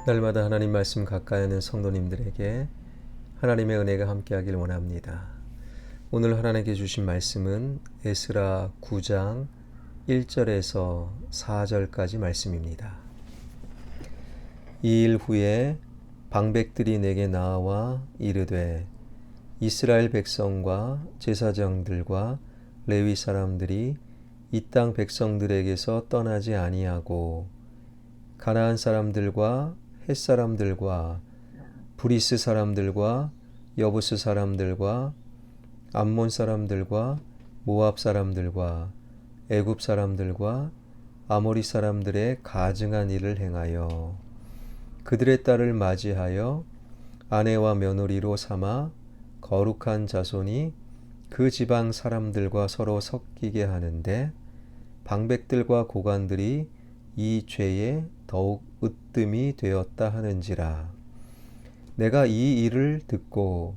날마다 하나님 말씀 가까이 하는 성도님들에게 하나님의 은혜가 함께하길 원합니다. 오늘 하나님께 주신 말씀은 에스라 9장 1절에서 4절까지 말씀입니다. 이 일 후에 방백들이 내게 나와 이르되 이스라엘 백성과 제사장들과 레위 사람들이 이 땅 백성들에게서 떠나지 아니하고 가나안 사람들과 헷 사람들과 브리스 사람들과 여부스 사람들과 암몬 사람들과 모압 사람들과 애굽 사람들과 아모리 사람들의 가증한 일을 행하여 그들의 딸을 맞이하여 아내와 며느리로 삼아 거룩한 자손이 그 지방 사람들과 서로 섞이게 하는데 방백들과 고관들이 이 죄에 더욱 으뜸이 되었다 하는지라. 내가 이 일을 듣고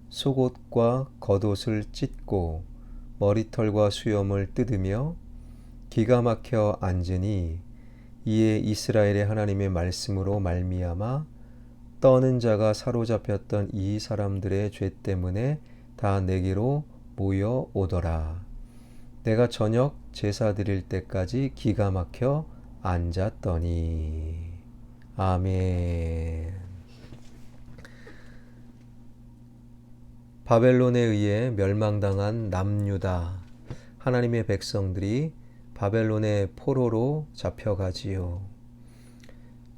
속옷과 겉옷을 찢고 머리털과 수염을 뜯으며 기가 막혀 앉으니 이에 이스라엘의 하나님의 말씀으로 말미암아 떠는 자가 사로잡혔던 이 사람들의 죄 때문에 다 내게로 모여오더라. 내가 저녁 제사 드릴 때까지 기가 막혀 앉았더니. 아멘. 바벨론에 의해 멸망당한 남유다 하나님의 백성들이 바벨론의 포로로 잡혀가지요.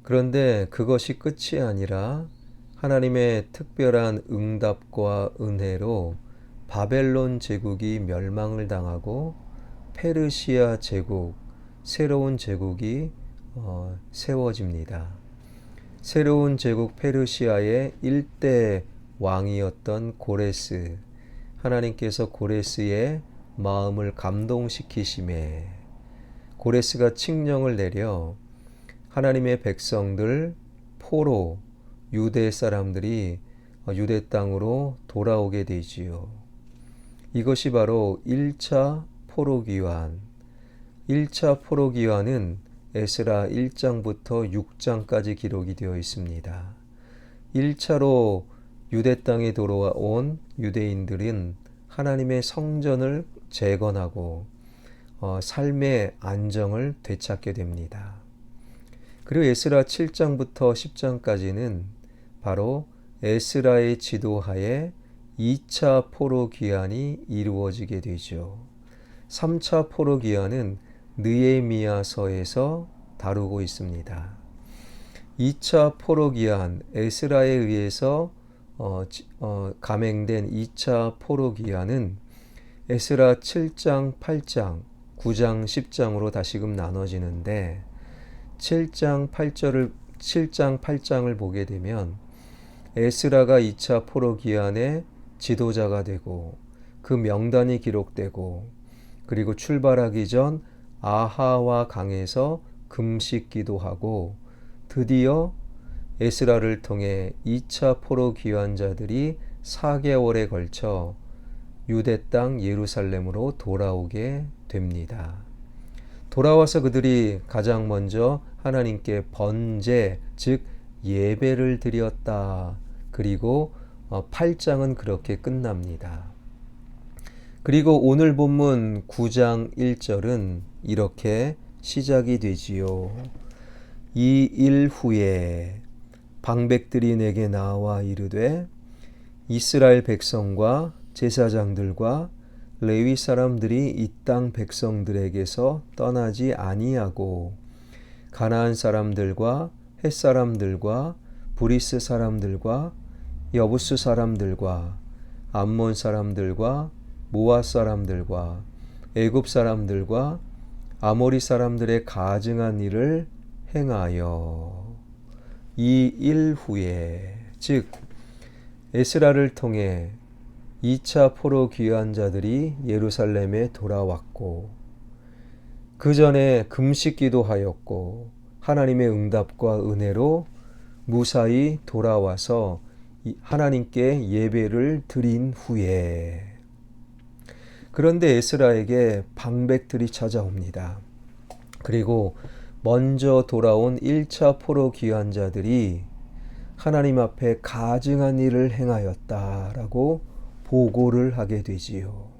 그런데 그것이 끝이 아니라 하나님의 특별한 응답과 은혜로 바벨론 제국이 멸망을 당하고 페르시아 제국, 새로운 제국이 세워집니다. 새로운 제국 페르시아의 일대 왕이었던 고레스, 하나님께서 고레스의 마음을 감동시키심에 고레스가 칙령을 내려 하나님의 백성들 포로 유대 사람들이 유대 땅으로 돌아오게 되지요. 이것이 바로 1차 포로기환. 1차 포로기환은 에스라 1장부터 6장까지 기록이 되어 있습니다. 1차로 유대 땅에 돌아온 유대인들은 하나님의 성전을 재건하고 삶의 안정을 되찾게 됩니다. 그리고 에스라 7장부터 10장까지는 바로 에스라의 지도하에 2차 포로 귀환이 이루어지게 되죠. 3차 포로 귀환은 느헤미야서에서 다루고 있습니다. 2차 포로 귀환, 에스라에 의해서 감행된 2차 포로 귀환은 에스라 7장, 8장, 9장, 10장으로 다시금 나눠지는데 7장, 8장을 보게 되면 에스라가 2차 포로 귀환의 지도자가 되고 그 명단이 기록되고 그리고 출발하기 전 아하와 강에서 금식 기도하고 드디어 에스라를 통해 2차 포로 귀환자들이 4개월에 걸쳐 유대 땅 예루살렘으로 돌아오게 됩니다. 돌아와서 그들이 가장 먼저 하나님께 번제, 즉 예배를 드렸다. 그리고 8장은 그렇게 끝납니다. 그리고 오늘 본문 9장 1절은 이렇게 시작이 되지요. 이 일 후에 방백들이 내게 나와 이르되 이스라엘 백성과 제사장들과 레위 사람들이 이 땅 백성들에게서 떠나지 아니하고 가나안 사람들과 헷 사람들과 브리스 사람들과 여부스 사람들과 암몬 사람들과 모압 사람들과 애굽 사람들과 아모리 사람들의 가증한 일을 행하여 이 일 후에, 즉 에스라를 통해 2차 포로 귀환자들이 예루살렘에 돌아왔고 그 전에 금식 기도하였고 하나님의 응답과 은혜로 무사히 돌아와서 하나님께 예배를 드린 후에, 그런데 에스라에게 방백들이 찾아옵니다. 그리고 먼저 돌아온 1차 포로 귀환자들이 하나님 앞에 가증한 일을 행하였다라고 보고를 하게 되지요.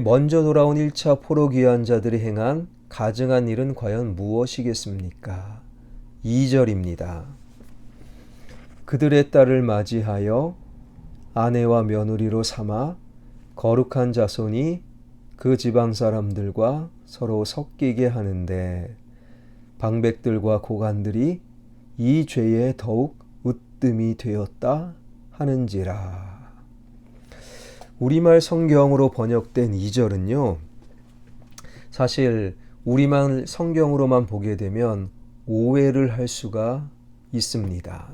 먼저 돌아온 1차 포로 귀환자들이 행한 가증한 일은 과연 무엇이겠습니까? 2절입니다. 그들의 딸을 맞이하여 아내와 며느리로 삼아 거룩한 자손이 그 지방 사람들과 서로 섞이게 하는데 방백들과 고관들이 이 죄에 더욱 으뜸이 되었다 하는지라. 우리말 성경으로 번역된 2절은요. 사실 우리말 성경으로만 보게 되면 오해를 할 수가 있습니다.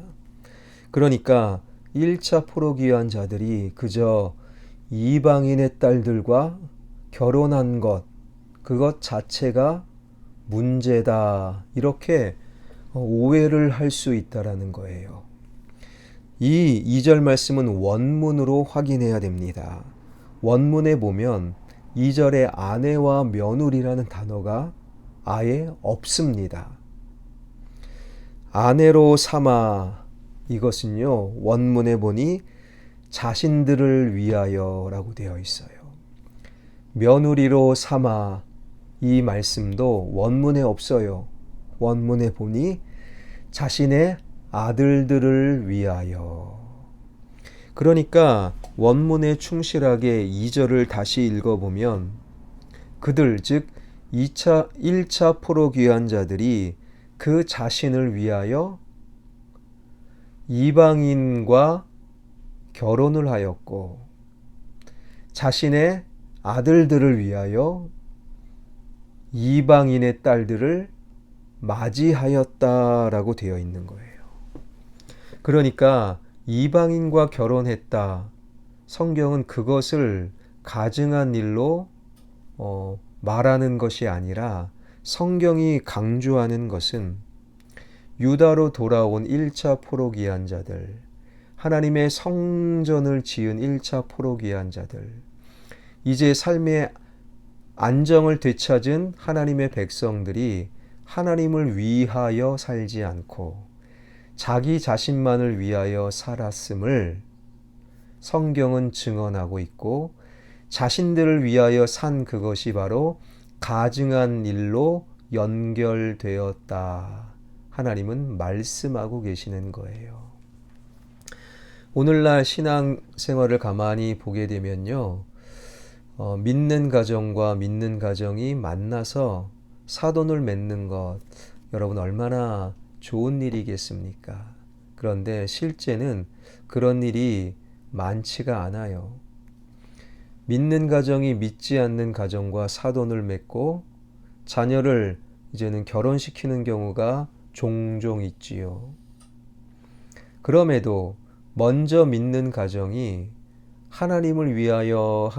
그러니까 1차 포로 귀환 자들이 그저 이방인의 딸들과 결혼한 그것 자체가 문제다, 이렇게 오해를 할 수 있다라는 거예요. 이 2절 말씀은 원문으로 확인해야 됩니다. 원문에 보면 2절에 아내와 며느리라는 단어가 아예 없습니다. 아내로 삼아, 이것은요, 원문에 보니 자신들을 위하여 라고 되어 있어요. 며느리로 삼아, 이 말씀도 원문에 없어요. 원문에 보니 자신의 아들들을 위하여. 그러니까 원문에 충실하게 2절을 다시 읽어보면 그들, 즉 1차 포로 귀환 자들이 그 자신을 위하여 이방인과 결혼을 하였고 자신의 아들들을 위하여 이방인의 딸들을 맞이하였다라고 되어 있는 거예요. 그러니까 이방인과 결혼했다. 성경은 그것을 가증한 일로 말하는 것이 아니라 성경이 강조하는 것은 유다로 돌아온 1차 포로 귀환 자들, 하나님의 성전을 지은 1차 포로 귀환 자들, 이제 삶의 안정을 되찾은 하나님의 백성들이 하나님을 위하여 살지 않고 자기 자신만을 위하여 살았음을 성경은 증언하고 있고, 자신들을 위하여 산 그것이 바로 가증한 일로 연결되었다, 하나님은 말씀하고 계시는 거예요. 오늘날 신앙생활을 가만히 보게 되면요, 믿는 가정과 믿는 가정이 만나서 사돈을 맺는 것, 여러분 얼마나 좋은 일이겠습니까? 그런데 실제는 그런 일이 많지가 않아요. 믿는 가정이 믿지 않는 가정과 사돈을 맺고 자녀를 이제는 결혼시키는 경우가 종종 있지요. 그럼에도 먼저 믿는 가정이 하나님을 위하여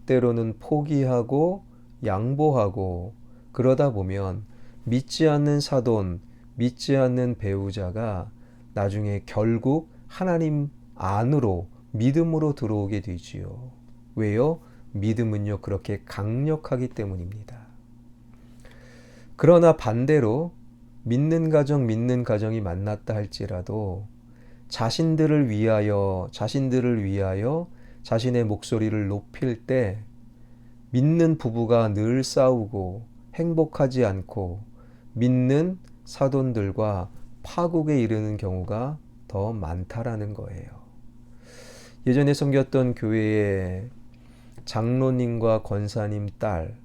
때로는 포기하고 양보하고 그러다 보면 믿지 않는 사돈, 믿지 않는 배우자가 나중에 결국 하나님 안으로, 믿음으로 들어오게 되지요. 왜요? 믿음은요, 그렇게 강력하기 때문입니다. 그러나 반대로 믿는 가정이 만났다 할지라도 자신들을 위하여 자신의 목소리를 높일 때 믿는 부부가 늘 싸우고 행복하지 않고 믿는 사돈들과 파국에 이르는 경우가 더 많다라는 거예요. 예전에 섬겼던 교회에 장로님과 권사님 딸,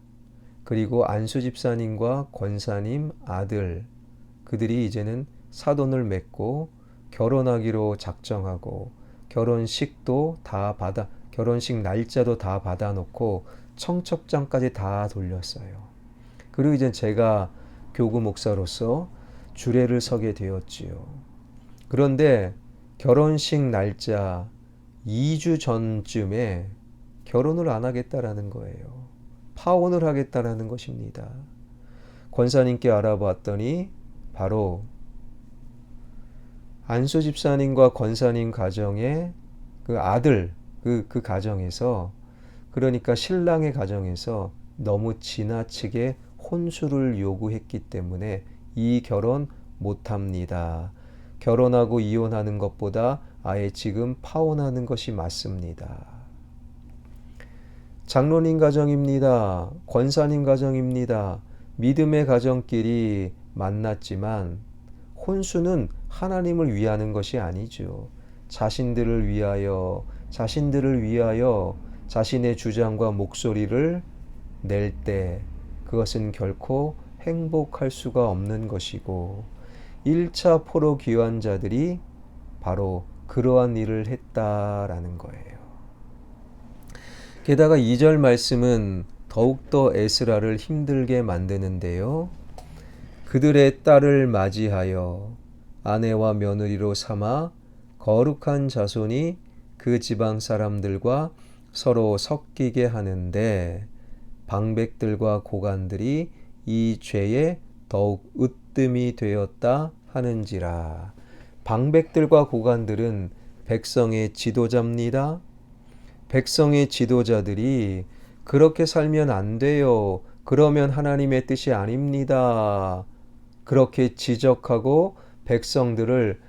그리고 안수 집사님과 권사님 아들, 그들이 이제는 사돈을 맺고 결혼하기로 작정하고 결혼식 날짜도 다 받아놓고 청첩장까지 다 돌렸어요. 그리고 이제 제가 교구 목사로서 주례를 서게 되었지요. 그런데 결혼식 날짜 2주 전쯤에 결혼을 안 하겠다라는 거예요. 파혼을 하겠다라는 것입니다. 권사님께 알아봤더니 바로 안수 집사님과 권사님 가정의 그 아들, 그 가정에서, 그러니까 신랑의 가정에서 너무 지나치게 혼수를 요구했기 때문에 이 결혼 못합니다. 결혼하고 이혼하는 것보다 아예 지금 파혼하는 것이 맞습니다. 장로님 가정입니다. 권사님 가정입니다. 믿음의 가정끼리 만났지만 혼수는 하나님을 위하는 것이 아니죠. 자신들을 위하여 자신의 주장과 목소리를 낼 때 그것은 결코 행복할 수가 없는 것이고 1차 포로 귀환자들이 바로 그러한 일을 했다라는 거예요. 게다가 2절 말씀은 더욱더 에스라를 힘들게 만드는데요. 그들의 딸을 맞이하여 아내와 며느리로 삼아 거룩한 자손이 그 지방 사람들과 서로 섞이게 하는데 방백들과 고관들이 이 죄에 더욱 으뜸이 되었다 하는지라. 방백들과 고관들은 백성의 지도자입니다. 백성의 지도자들이 그렇게 살면 안 돼요. 그러면 하나님의 뜻이 아닙니다. 그렇게 지적하고 백성들을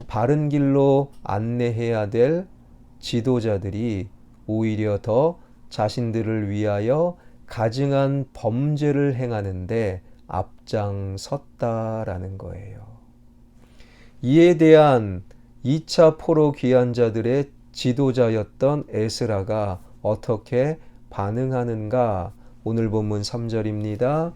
바른 길로 안내해야 될 지도자들이 오히려 더 자신들을 위하여 가증한 범죄를 행하는데 앞장섰다라는 거예요. 이에 대한 2차 포로 귀환자들의 지도자였던 에스라가 어떻게 반응하는가? 오늘 본문 3절입니다.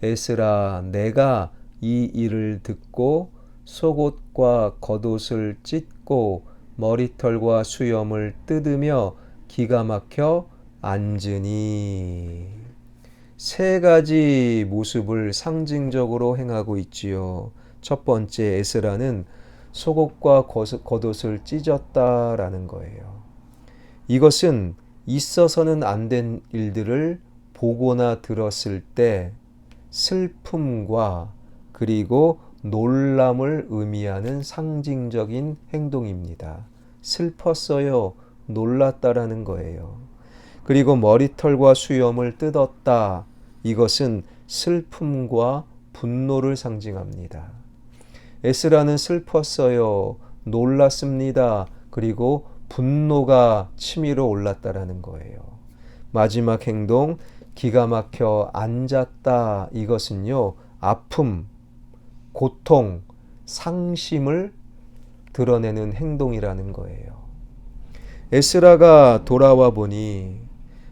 에스라, 내가 이 일을 듣고 속옷과 겉옷을 찢고 머리털과 수염을 뜯으며 기가 막혀 앉으니. 세 가지 모습을 상징적으로 행하고 있지요. 첫 번째, 에스라는 속옷과 겉옷을 찢었다라는 거예요. 이것은 있어서는 안 된 일들을 보거나 들었을 때 슬픔과 그리고 놀람을 의미하는 상징적인 행동입니다. 슬펐어요. 놀랐다라는 거예요. 그리고 머리털과 수염을 뜯었다. 이것은 슬픔과 분노를 상징합니다. 에스라는 슬펐어요. 놀랐습니다. 그리고 분노가 치밀어 올랐다라는 거예요. 마지막 행동, 기가 막혀 앉았다. 이것은요, 아픔, 고통, 상심을 드러내는 행동이라는 거예요. 에스라가 돌아와 보니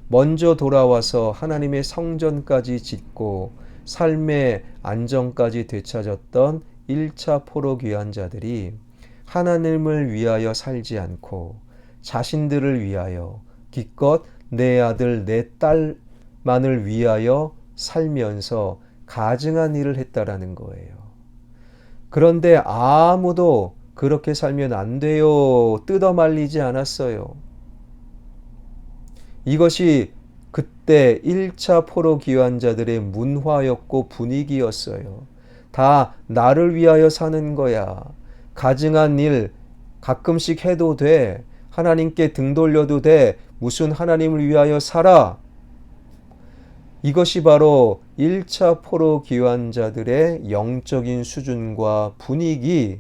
먼저 돌아와서 하나님의 성전까지 짓고 삶의 안정까지 되찾았던 1차 포로 귀환자들이 하나님을 위하여 살지 않고 자신들을 위하여 기껏 내 아들 내 딸만을 위하여 살면서 가증한 일을 했다라는 거예요. 그런데 아무도 그렇게 살면 안 돼요. 뜯어 말리지 않았어요. 이것이 그때 1차 포로 귀환자들의 문화였고 분위기였어요. 다 나를 위하여 사는 거야. 가증한 일 가끔씩 해도 돼. 하나님께 등 돌려도 돼. 무슨 하나님을 위하여 살아. 이것이 바로 1차 포로 귀환자들의 영적인 수준과 분위기.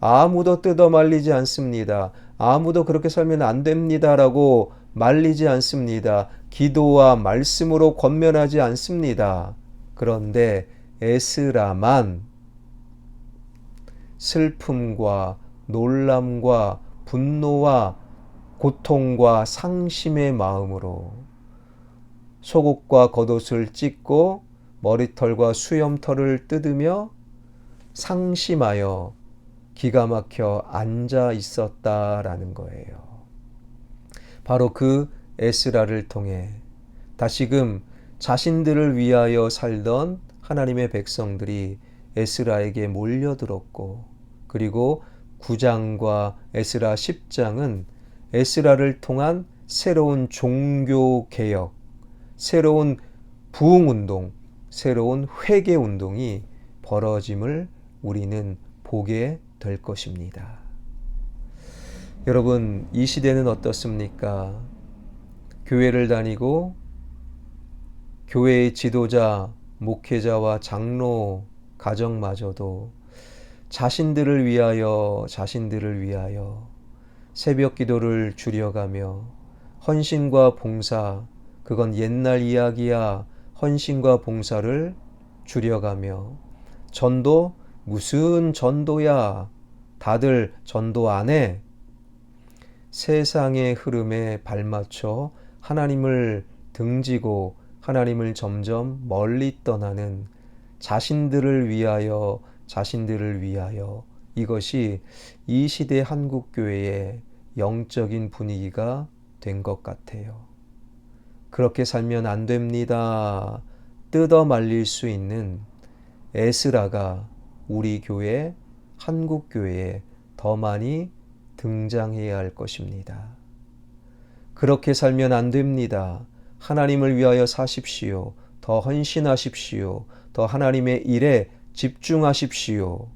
아무도 뜯어 말리지 않습니다. 아무도 그렇게 살면 안 됩니다라고 말리지 않습니다. 기도와 말씀으로 권면하지 않습니다. 그런데 에스라만 슬픔과 놀람과 분노와 고통과 상심의 마음으로 속옷과 겉옷을 찢고 머리털과 수염털을 뜯으며 상심하여 기가 막혀 앉아 있었다라는 거예요. 바로 그 에스라를 통해 다시금 자신들을 위하여 살던 하나님의 백성들이 에스라에게 몰려들었고, 그리고 9장과 에스라 10장은 에스라를 통한 새로운 종교개혁, 새로운 부흥운동, 새로운 회개운동이 벌어짐을 우리는 보게 될 것입니다. 여러분, 이 시대는 어떻습니까? 교회를 다니고 교회의 지도자, 목회자와 장로 가정마저도 자신들을 위하여 새벽 기도를 줄여가며 헌신과 봉사, 그건 옛날 이야기야, 헌신과 봉사를 줄여가며 전도, 무슨 전도야, 다들 전도 안 해. 세상의 흐름에 발맞춰 하나님을 등지고 하나님을 점점 멀리 떠나는 자신들을 위하여 이것이 이 시대 한국교회의 영적인 분위기가 된 것 같아요. 그렇게 살면 안 됩니다. 뜯어 말릴 수 있는 에스라가 우리 교회, 한국교회에 더 많이 등장해야 할 것입니다. 그렇게 살면 안 됩니다. 하나님을 위하여 사십시오. 더 헌신하십시오. 더 하나님의 일에 집중하십시오.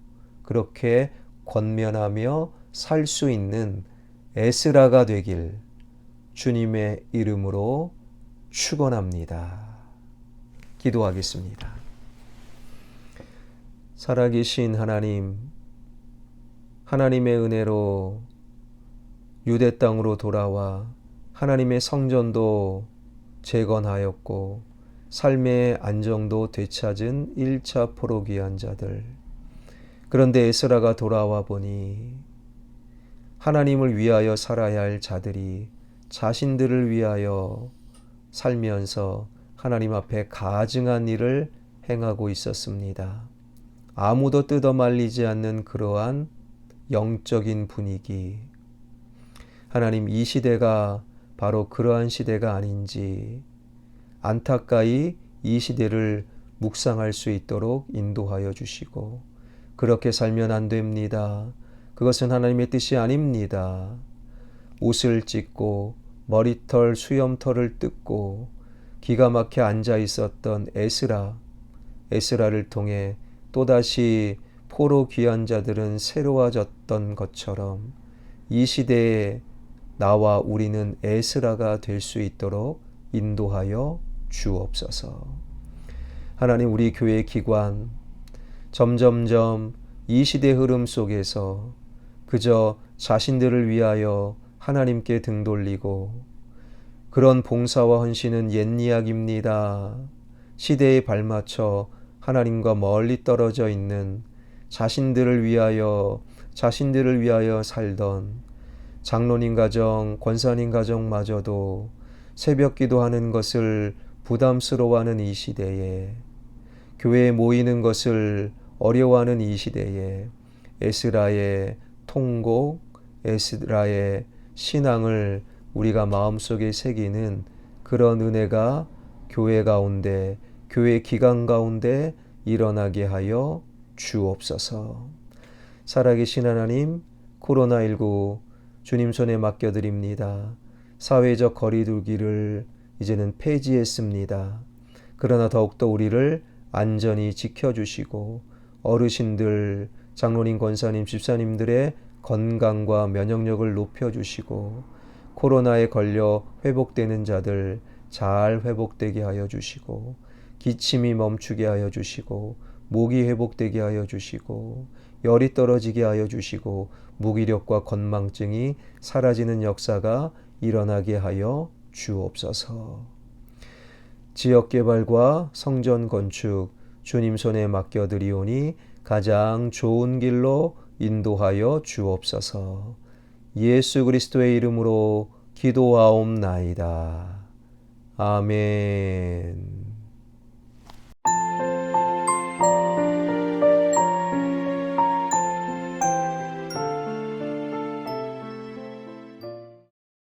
그렇게 권면하며 살 수 있는 에스라가 되길 주님의 이름으로 축원합니다. 기도하겠습니다. 살아계신 하나님, 하나님의 은혜로 유대 땅으로 돌아와 하나님의 성전도 재건하였고 삶의 안정도 되찾은 1차 포로 귀한 자들. 그런데 에스라가 돌아와 보니 하나님을 위하여 살아야 할 자들이 자신들을 위하여 살면서 하나님 앞에 가증한 일을 행하고 있었습니다. 아무도 뜯어 말리지 않는 그러한 영적인 분위기. 하나님, 이 시대가 바로 그러한 시대가 아닌지 안타까이 이 시대를 묵상할 수 있도록 인도하여 주시고, 그렇게 살면 안 됩니다. 그것은 하나님의 뜻이 아닙니다. 옷을 찢고 머리털, 수염털을 뜯고 기가 막혀 앉아 있었던 에스라를 통해 또다시 포로 귀한 자들은 새로워졌던 것처럼 이 시대에 나와 우리는 에스라가 될 수 있도록 인도하여 주옵소서. 하나님, 우리 교회 기관 점점점 이 시대 흐름 속에서 그저 자신들을 위하여 하나님께 등 돌리고, 그런 봉사와 헌신은 옛 이야기입니다. 시대에 발맞춰 하나님과 멀리 떨어져 있는 자신들을 위하여 살던 장로님 가정, 권사님 가정마저도 새벽 기도하는 것을 부담스러워하는 이 시대에, 교회에 모이는 것을 어려워하는 이 시대에 에스라의 통곡, 에스라의 신앙을 우리가 마음속에 새기는 그런 은혜가 교회 가운데, 교회 기간 가운데 일어나게 하여 주옵소서. 살아계신 하나님, 코로나19 주님 손에 맡겨드립니다. 사회적 거리두기를 이제는 폐지했습니다. 그러나 더욱더 우리를 안전히 지켜주시고 어르신들, 장로님, 권사님, 집사님들의 건강과 면역력을 높여주시고 코로나에 걸려 회복되는 자들 잘 회복되게 하여 주시고 기침이 멈추게 하여 주시고 목이 회복되게 하여 주시고 열이 떨어지게 하여 주시고 무기력과 건망증이 사라지는 역사가 일어나게 하여 주옵소서. 지역개발과 성전 건축 주님 손에 맡겨드리오니 가장 좋은 길로 인도하여 주옵소서. 예수 그리스도의 이름으로 기도하옵나이다. 아멘.